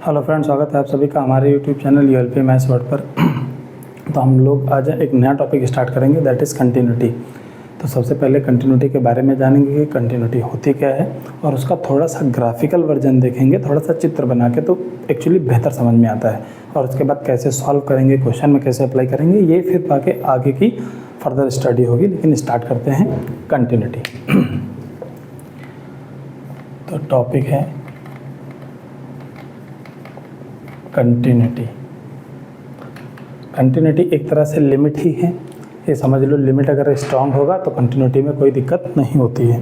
Hello friends, स्वागत है आप सभी का हमारे यूट्यूब चैनल यूएलपी मैथ्स वर्ड पर। तो हम लोग आज एक नया टॉपिक स्टार्ट करेंगे, दैट इज़ कंटिन्यूटी। तो सबसे पहले कंटिन्यूटी के बारे में जानेंगे कि कंटिन्यूटी होती क्या है और उसका थोड़ा सा ग्राफिकल वर्जन देखेंगे, थोड़ा सा चित्र बना के, तो एक्चुअली बेहतर समझ में आता है। और उसके बाद कैसे सॉल्व करेंगे, क्वेश्चन में कैसे अप्लाई करेंगे, ये फिर बाकी आगे की फर्दर स्टडी होगी। लेकिन स्टार्ट करते हैं कंटिन्यूटी। तो टॉपिक है कंटिन्यूटी। कंटिन्यूटी एक तरह से लिमिट ही है, ये समझ लो। लिमिट अगर स्ट्रांग होगा तो कंटिन्यूटी में कोई दिक्कत नहीं होती है।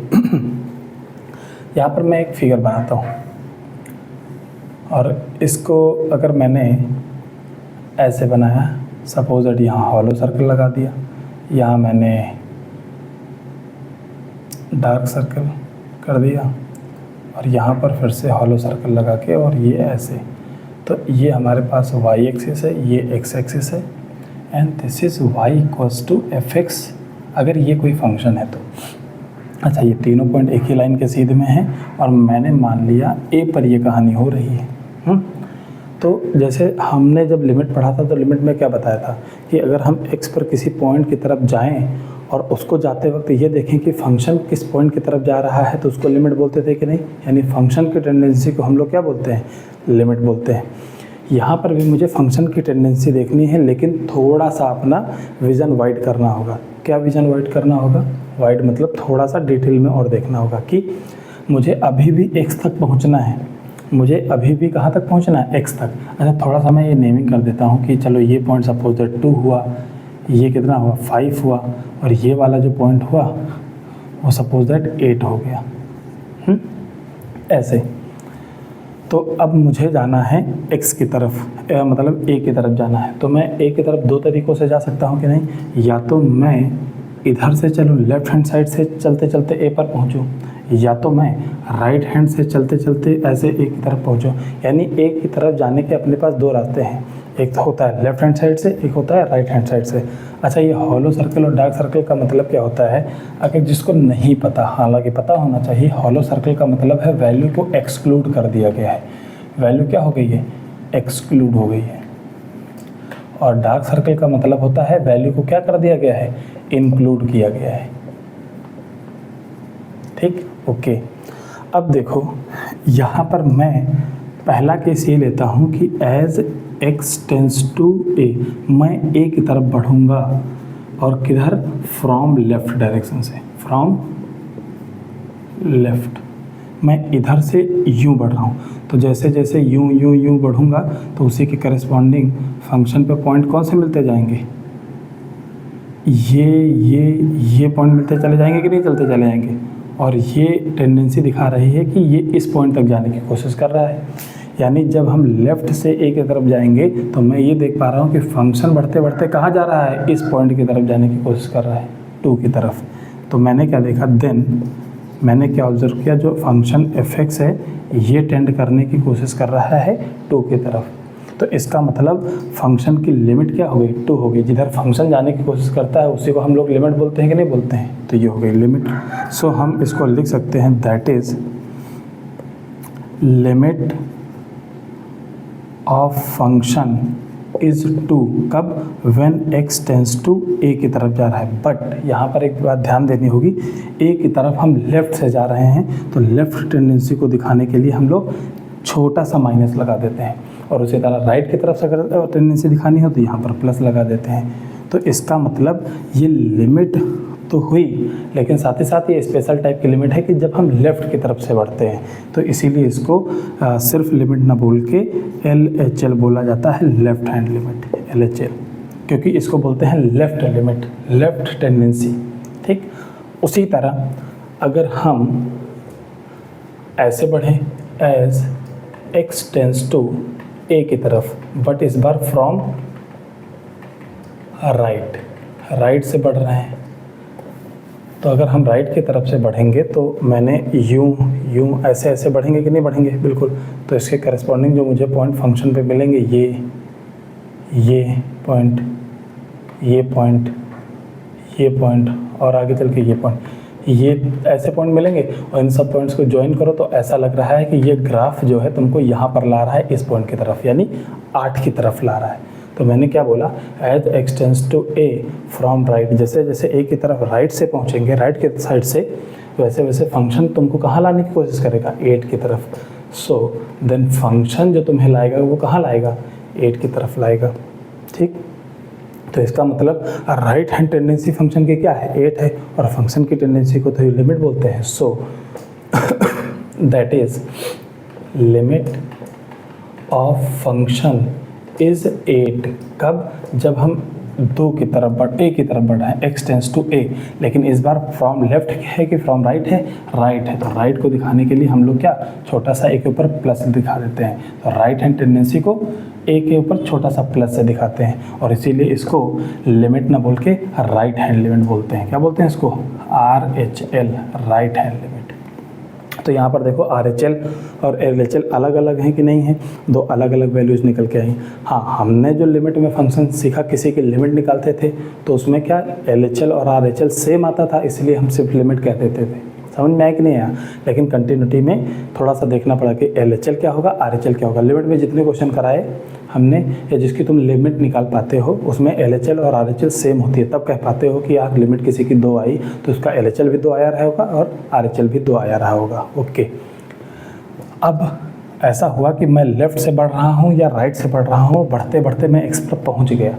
यहाँ पर मैं एक फिगर बनाता हूँ और इसको अगर मैंने ऐसे बनाया, सपोज दैट यहाँ हॉलो सर्कल लगा दिया, यहाँ मैंने डार्क सर्कल कर दिया और यहाँ पर फिर से हॉलो सर्कल लगा के, और ये ऐसे। तो ये हमारे पास y एक्सिस है, ये x एक्सिस है, and this is y equals to fx अगर ये कोई फंक्शन है तो। अच्छा, ये तीनों पॉइंट एक ही लाइन के सीधे में हैं और मैंने मान लिया a पर ये कहानी हो रही है। तो जैसे हमने जब लिमिट पढ़ा था तो लिमिट में क्या बताया था कि अगर हम x पर किसी पॉइंट की तरफ जाएं और उसको जाते वक्त ये देखें कि फंक्शन किस पॉइंट की तरफ जा रहा है तो उसको लिमिट बोलते थे कि नहीं। यानी फंक्शन की टेंडेंसी को हम लोग क्या बोलते हैं, लिमिट बोलते हैं। यहाँ पर भी मुझे फंक्शन की टेंडेंसी देखनी है, लेकिन थोड़ा सा अपना विज़न वाइड करना होगा। क्या विज़न वाइड करना होगा? वाइड मतलब थोड़ा सा डिटेल में और देखना होगा कि मुझे अभी भी x तक पहुँचना है। मुझे अभी भी कहाँ तक पहुँचना है? x तक। अच्छा, थोड़ा सा मैं ये नेमिंग कर देता हूँ कि चलो ये पॉइंट सपोज दैट 2 हुआ, ये कितना हुआ 5 हुआ, और ये वाला जो पॉइंट हुआ वो सपोज दैट 8 हो गया। ऐसे। तो अब मुझे जाना है x की तरफ, मतलब a की तरफ जाना है। तो मैं a की तरफ दो तरीक़ों से जा सकता हूँ कि नहीं। या तो मैं इधर से चलूँ, लेफ़्ट हैंड साइड से चलते चलते a पर पहुँचूँ, या तो मैं राइट हैंड से चलते चलते ऐसे a की तरफ पहुँचूँ। यानी a की तरफ जाने के अपने पास दो रास्ते हैं, एक होता है लेफ़्ट हैंड साइड से, एक होता है राइट हैंड साइड से। अच्छा, ये हॉलो सर्कल और डार्क सर्कल का मतलब क्या होता है? अगर जिसको नहीं पता, हालांकि पता होना चाहिए, हॉलो सर्कल का मतलब है वैल्यू को एक्सक्लूड कर दिया गया है। वैल्यू क्या हो गई है? एक्सक्लूड हो गई है। और डार्क सर्कल का मतलब होता है वैल्यू को क्या कर दिया गया है? इंक्लूड किया गया है। ठीक, ओके। अब देखो, यहाँ पर मैं पहला केस ये लेता हूँ कि as x tends to a, मैं a की तरफ बढ़ूँगा और किधर? फ्रॉम लेफ़्ट डायरेक्शन से, फ्रॉम लेफ़्ट। मैं इधर से यूँ बढ़ रहा हूँ, तो जैसे जैसे यूँ यूँ यूँ बढ़ूँगा तो उसी के करस्पॉन्डिंग फंक्शन पे पॉइंट कौन से मिलते जाएंगे? ये पॉइंट मिलते चले जाएंगे कि नहीं चलते चले जाएंगे। और ये टेंडेंसी दिखा रही है कि ये इस पॉइंट तक जाने की कोशिश कर रहा है। यानी जब हम लेफ़्ट से a की तरफ जाएंगे तो मैं ये देख पा रहा हूँ कि फंक्शन बढ़ते बढ़ते कहाँ जा रहा है? इस पॉइंट की तरफ जाने की कोशिश कर रहा है, 2 की तरफ। तो मैंने क्या देखा? देन मैंने क्या ऑब्जर्व किया? जो फंक्शन fx है ये टेंड करने की कोशिश कर रहा है 2 की तरफ। तो इसका मतलब फंक्शन की लिमिट क्या हो गई? 2 हो गई। जिधर फंक्शन जाने की कोशिश करता है उसी को हम लोग लिमिट बोलते हैं कि नहीं बोलते हैं? तो ये हो गई लिमिट। सो हम इसको लिख सकते हैं, that is limit of function is 2। कब? When x tends to a की तरफ जा रहा है। बट यहाँ पर एक बात ध्यान देनी होगी, a की तरफ हम लेफ़्ट से जा रहे हैं तो लेफ़्ट टेंडेंसी को दिखाने के लिए हम लोग छोटा सा माइनस लगा देते हैं, और उसी तरह राइट की तरफ से अगर टेंडेंसी दिखानी हो तो यहाँ पर प्लस लगा देते हैं। तो इसका मतलब ये लिमिट तो हुई, लेकिन साथ ही साथ ये स्पेशल टाइप की लिमिट है कि जब हम लेफ़्ट की तरफ से बढ़ते हैं। तो इसीलिए इसको सिर्फ लिमिट ना बोल के LHL बोला जाता है, लेफ़्ट हैंड लिमिट, LHL, क्योंकि इसको बोलते हैं लेफ़्ट लिमिट, लेफ़्ट टेंडेंसी। ठीक, उसी तरह अगर हम ऐसे बढ़ें as x tends to a की तरफ, बट इस बार फ्रॉम राइट से बढ़ रहे हैं, तो अगर हम राइट की तरफ से बढ़ेंगे तो मैंने यूँ ऐसे ऐसे बढ़ेंगे कि नहीं बढ़ेंगे? बिल्कुल। तो इसके करस्पॉन्डिंग जो मुझे पॉइंट फंक्शन पे मिलेंगे, ये पॉइंट और आगे चल के ये पॉइंट, ये ऐसे पॉइंट मिलेंगे और इन सब पॉइंट्स को ज्वाइन करो तो ऐसा लग रहा है कि ये ग्राफ जो है तुमको यहाँ पर ला रहा है इस पॉइंट की तरफ, यानी 8 की तरफ ला रहा है। तो मैंने क्या बोला, as x tends to a from right, जैसे जैसे ए की तरफ राइट से पहुँचेंगे, राइट के साइड से, वैसे वैसे फंक्शन तुमको कहाँ लाने की कोशिश करेगा, 8 की तरफ। सो देन फंक्शन जो तुम्हें लाएगा वो कहाँ लाएगा, 8 की तरफ लाएगा। ठीक, तो इसका मतलब राइट हैंड टेंडेंसी फंक्शन की क्या है, 8 है, और फंक्शन की टेंडेंसी को तो लिमिट बोलते हैं। So that is limit of function is 8। कब, जब हम ए की तरफ बढ़ाएं, एक्स टेंस टू ए, लेकिन इस बार फ्रॉम लेफ्ट है कि फ्रॉम राइट है, राइट है। तो राइट को दिखाने के लिए हम लोग क्या, छोटा सा ए के ऊपर प्लस दिखा देते हैं। तो राइट हैंड टेंडेंसी को ए के ऊपर छोटा सा प्लस से दिखाते हैं, और इसीलिए इसको लिमिट ना बोल के राइट हैंड लिमिट बोलते हैं। क्या बोलते हैं इसको, RHL, राइट हैंड लिमिट। तो यहाँ पर देखो RHL और LHL अलग अलग हैं कि नहीं हैं, दो अलग अलग वैल्यूज़ निकल के आई। हाँ, हमने जो लिमिट में फंक्शन सीखा, किसी की लिमिट निकालते थे तो उसमें क्या LHL और RHL सेम आता था, इसलिए हम सिर्फ लिमिट कह देते थे। समझ में आया कि नहीं आया? लेकिन कंटिन्यूटी में थोड़ा सा देखना पड़ा कि LHL क्या होगा, RHL क्या होगा। लिमिट में जितने क्वेश्चन कराए हमने, या जिसकी तुम लिमिट निकाल पाते हो, उसमें LHL और RHL सेम होती है, तब कह पाते हो कि यार लिमिट किसी की 2 आई तो उसका LHL भी 2 आया रहा होगा और RHL भी 2 आया रहा होगा। ओके, अब ऐसा हुआ कि मैं लेफ़्ट से बढ़ रहा हूँ या राइट से बढ़ रहा हूँ, बढ़ते बढ़ते मैं एक्स पर पहुँच गया।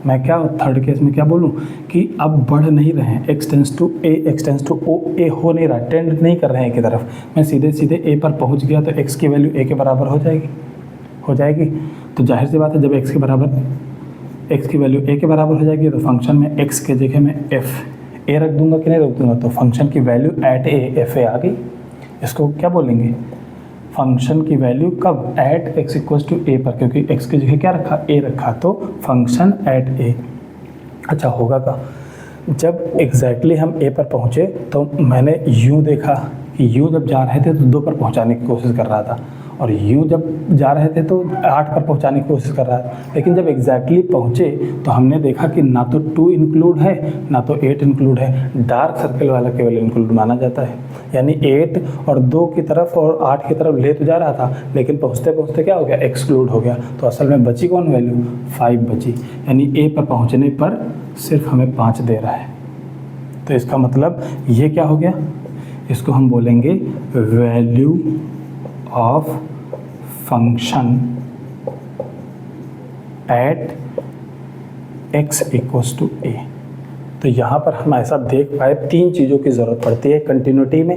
मैं क्या थर्ड केस में क्या बोलूँ कि अब बढ़ नहीं रहे हैं, x tends to a, x tends to o, a हो नहीं रहा, टेंड नहीं कर रहे हैं एक की तरफ, मैं सीधे सीधे ए पर पहुँच गया, तो एक्स की वैल्यू ए के बराबर हो जाएगी। तो जाहिर सी बात है, जब एक्स की वैल्यू ए के बराबर हो जाएगी तो फंक्शन में एक्स के जगह में एफ ए रख दूंगा कि नहीं रख दूंगा, तो फंक्शन की value at a f a आ गई। इसको क्या बोलेंगे, फंक्शन की वैल्यू कब, at x equal to a पर, क्योंकि एक्स की जगह क्या रखा, ए रखा, तो फंक्शन एट ए। अच्छा, होगा का जब एग्जैक्टली हम ए पर पहुँचे तो मैंने यूँ देखा कि यूँ जब जा रहे थे तो 2 पर पहुँचाने की कोशिश कर रहा था, और यूँ जब जा रहे थे तो 8 पर पहुँचाने की कोशिश कर रहा है। लेकिन जब एग्जैक्टली पहुँचे तो हमने देखा कि ना तो 2 इंक्लूड है ना तो 8 इंक्लूड है, डार्क सर्कल वाला केवल इंक्लूड माना जाता है। यानी 8 और 2 की तरफ और 8 की तरफ ले तो जा रहा था, लेकिन पहुँचते पहुँचते क्या हो गया, एक्सक्लूड हो गया। तो असल में बची कौन वैल्यू, 5 बची, यानी ए पर पहुँचने पर सिर्फ हमें 5 दे रहा है। तो इसका मतलब ये क्या हो गया, इसको हम बोलेंगे value of function at x equals to a. तो यहाँ पर हम ऐसा देख पाए 3 चीज़ों की ज़रूरत पड़ती है कंटिन्यूटी में,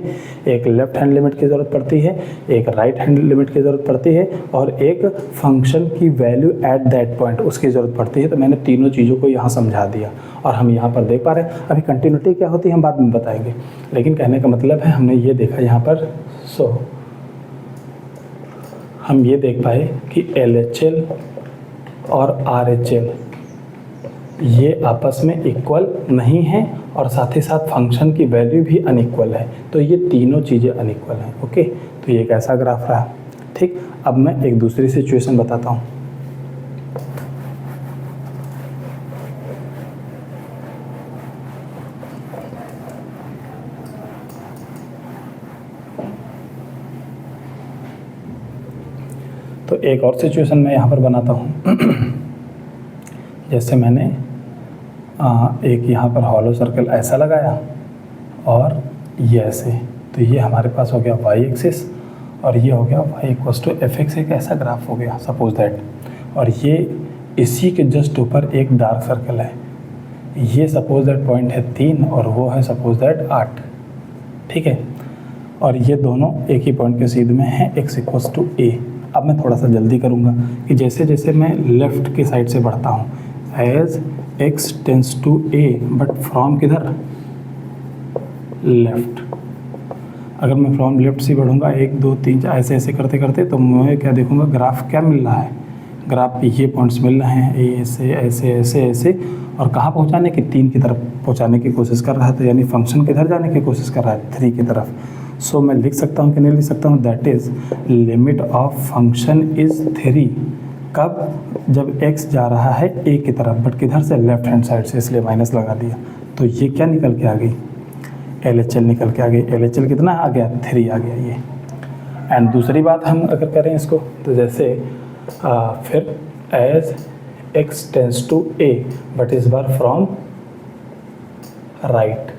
एक लेफ्ट हैंड लिमिट की ज़रूरत पड़ती है, एक राइट हैंड लिमिट की ज़रूरत पड़ती है, और एक फंक्शन की वैल्यू एट दैट पॉइंट उसकी ज़रूरत पड़ती है। तो मैंने तीनों चीज़ों को यहाँ समझा दिया और हम यहाँ पर देख पा रहे हैं। अभी कंटिन्यूटी क्या होती है हम बाद में बताएंगे, लेकिन कहने का मतलब है हमने ये देखा यहाँ पर, सो हम ये देख पाए कि LHL और RHL ये आपस में इक्वल नहीं है, और साथ ही साथ फंक्शन की वैल्यू भी अनइक्वल है। तो ये तीनों चीज़ें अनइक्वल हैं। ओके, तो ये कैसा ग्राफ रहा। ठीक, अब मैं एक दूसरी सिचुएशन बताता हूँ। तो एक और सिचुएशन मैं यहाँ पर बनाता हूँ। जैसे मैंने एक यहाँ पर हॉलो सर्कल ऐसा लगाया और ये ऐसे, तो ये हमारे पास हो गया वाई एक्सिस और ये हो गया y equals to f x, एक ऐसा ग्राफ हो गया सपोज दैट। और ये इसी के जस्ट ऊपर एक डार्क सर्कल है, ये सपोज दैट पॉइंट है 3 और वो है सपोज दैट 8। ठीक है, और ये दोनों एक ही पॉइंट के सीध में हैं, एक्स इक्वल्स टू ए। अब मैं थोड़ा सा जल्दी करूँगा कि जैसे जैसे मैं लेफ़्ट की साइड से बढ़ता हूँ, as x tends to a, but from किधर, लेफ़्ट। अगर मैं फ्रॉम लेफ़्ट से बढ़ूँगा 1 2 3 ऐसे ऐसे करते करते, तो मैं क्या देखूँगा, ग्राफ क्या मिल रहा है, ग्राफ पे ये पॉइंट्स मिल रहे हैं, ऐसे ऐसे ऐसे ऐसे, और कहाँ पहुँचाने की, 3 की तरफ पहुँचाने की कोशिश कर रहा है। तो यानी फंक्शन किधर जाने की कोशिश कर रहा है, 3 की तरफ। सो मैं लिख सकता हूँ कि नहीं लिख सकता हूँ, that is limit of function is 3। कब, जब x जा रहा है a की तरफ, बट किधर से, लेफ्ट हैंड साइड से, इसलिए माइनस लगा दिया। तो ये क्या निकल के आ गई, LHL निकल के आ गई। LHL कितना आ गया, 3 आ गया ये। एंड दूसरी बात हम अगर करें इसको तो जैसे फिर as x tends to a but इस बार फ्रॉम राइट।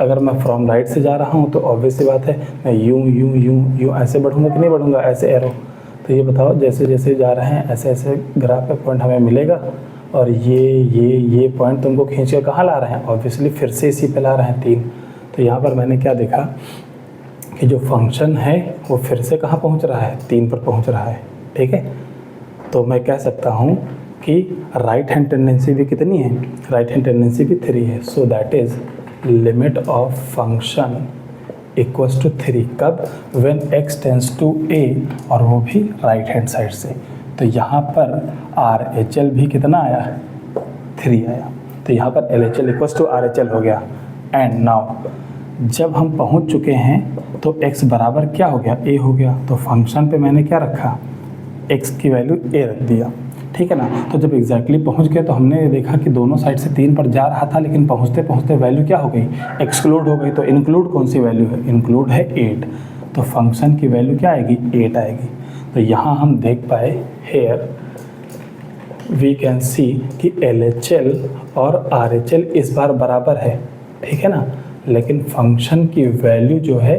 अगर मैं फ्रॉम राइट से जा रहा हूँ तो ऑब्वियस सी बात है मैं यूँ यूँ यूँ यूँ ऐसे बढ़ूँगा कि नहीं बढ़ूँगा, ऐसे एरो। तो ये बताओ जैसे जैसे जा रहे हैं ऐसे ऐसे ग्राफ पे पॉइंट हमें मिलेगा और ये पॉइंट तुमको खींच कर कहाँ ला रहे हैं, ऑब्वियसली फिर से इसी पे ला रहे हैं 3। तो यहाँ पर मैंने क्या देखा कि जो फंक्शन है वो फिर से कहाँ पहुँच रहा है, 3 पर पहुँच रहा है। ठीक है, तो मैं कह सकता हूँ कि राइट हैंड टेंडेंसी भी कितनी है, राइट हैंड टेंडेंसी भी 3 है। So that is limit of function equals to 3 कब, when x tends to a और वो भी राइट हैंड साइड से। तो यहाँ पर RHL भी कितना आया, 3 आया। तो यहाँ पर LHL इक्वल्स टू RHL हो गया। एंड नाउ जब हम पहुँच चुके हैं तो x बराबर क्या हो गया, a हो गया। तो फंक्शन पे मैंने क्या रखा, x की वैल्यू a रख दिया। ठीक है ना। तो जब एग्जैक्टली पहुंच गए तो हमने देखा कि दोनों साइड से 3 पर जा रहा था, लेकिन पहुंचते पहुंचते वैल्यू क्या हो गई, एक्सक्लूड हो गई। तो इंक्लूड कौन सी वैल्यू है, इंक्लूड है 8। तो फंक्शन की वैल्यू क्या आएगी, 8 आएगी। तो यहाँ हम देख पाए हेयर वी कैन सी कि LHL और RHL इस बार बराबर है। ठीक है ना, लेकिन फंक्शन की वैल्यू जो है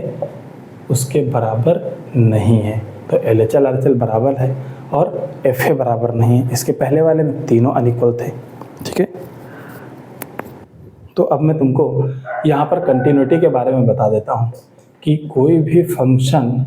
उसके बराबर नहीं है। तो LHL RHL बराबर है और FA बराबर नहीं है। इसके पहले वाले में तीनों अनइक्वल थे। ठीक है, तो अब मैं तुमको यहाँ पर कंटिन्यूटी के बारे में बता देता हूँ कि कोई भी फंक्शन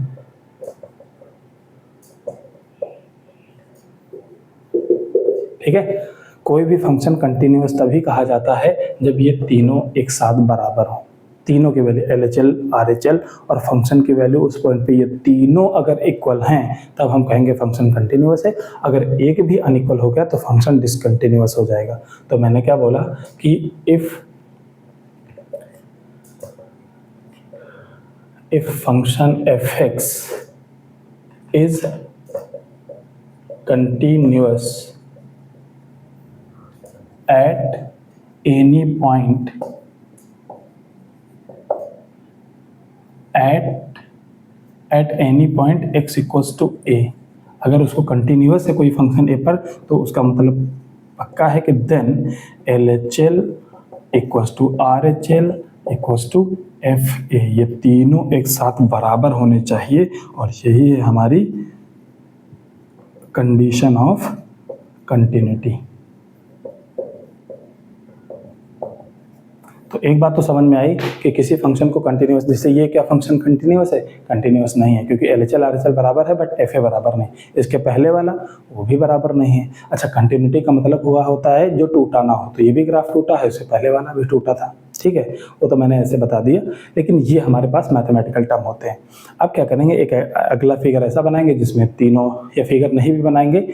ठीक है, कोई भी फंक्शन कंटिन्यूअस तभी कहा जाता है जब ये तीनों एक साथ बराबर हो। तीनों की वैल्यू LHL RHL और फंक्शन की वैल्यू उस पॉइंट पे ये तीनों अगर इक्वल हैं तब हम कहेंगे फंक्शन कंटिन्यूअस है। अगर एक भी अनइक्वल हो गया तो फंक्शन डिसकंटिन्यूअस हो जाएगा। तो मैंने क्या बोला कि if function fx is continuous at any point at any point x equals to a, अगर उसको कंटिन्यूअस है कोई फंक्शन a पर तो उसका मतलब पक्का है कि then LHL equals to RHL equals to FA, ये तीनों एक साथ बराबर होने चाहिए और यही है हमारी कंडीशन ऑफ कंटिन्यूटी। तो एक बात तो समझ में आई कि किसी फंक्शन को कंटिन्यूअस, जैसे ये क्या फंक्शन कंटिन्यूअस है, कंटिन्यूअस नहीं है क्योंकि LHL RHL बराबर है बट FA बराबर नहीं। इसके पहले वाला वो भी बराबर नहीं है। अच्छा, कंटिन्यूटी का मतलब हुआ होता है जो टूटा ना हो। तो ये भी ग्राफ टूटा है, उससे पहले वाला भी टूटा था। ठीक है, वो तो मैंने ऐसे बता दिया, लेकिन ये हमारे पास मैथमेटिकल टर्म होते हैं। अब क्या करेंगे, एक अगला फिगर ऐसा बनाएंगे जिसमें तीनों, या फिगर नहीं भी बनाएंगे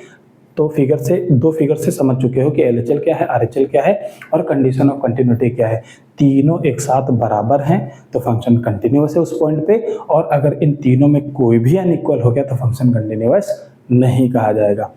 तो दो फिगर से समझ चुके हो कि LHL क्या है, RHL क्या है और कंडीशन ऑफ कंटिन्यूटी क्या है। तीनों एक साथ बराबर हैं तो फंक्शन कंटिन्यूअस है उस पॉइंट पे, और अगर इन तीनों में कोई भी अनइक्वल हो गया तो फंक्शन कंटिन्यूअस नहीं कहा जाएगा।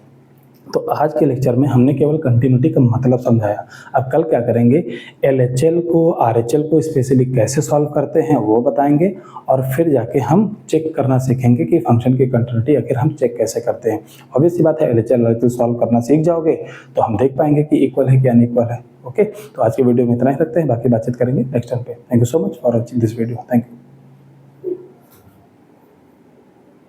तो आज के लेक्चर में हमने केवल कंटिन्यूटी का मतलब समझाया। अब कल क्या करेंगे, LHL को RHL को स्पेशली कैसे सॉल्व करते हैं वो बताएंगे, और फिर जाके हम चेक करना सीखेंगे कि फंक्शन की कंटिन्यूटी आखिर हम चेक कैसे करते हैं। ऑब्वियस सी बात है, LHL RHL सॉल्व करना सीख जाओगे तो हम देख पाएंगे कि इक्वल है कि अनइक्वल है। ओके, तो आज की वीडियो में इतना ही रखते हैं, बाकी बातचीत करेंगे नेक्स्ट टाइम पे। Thank you so much for watching this video. Thank you.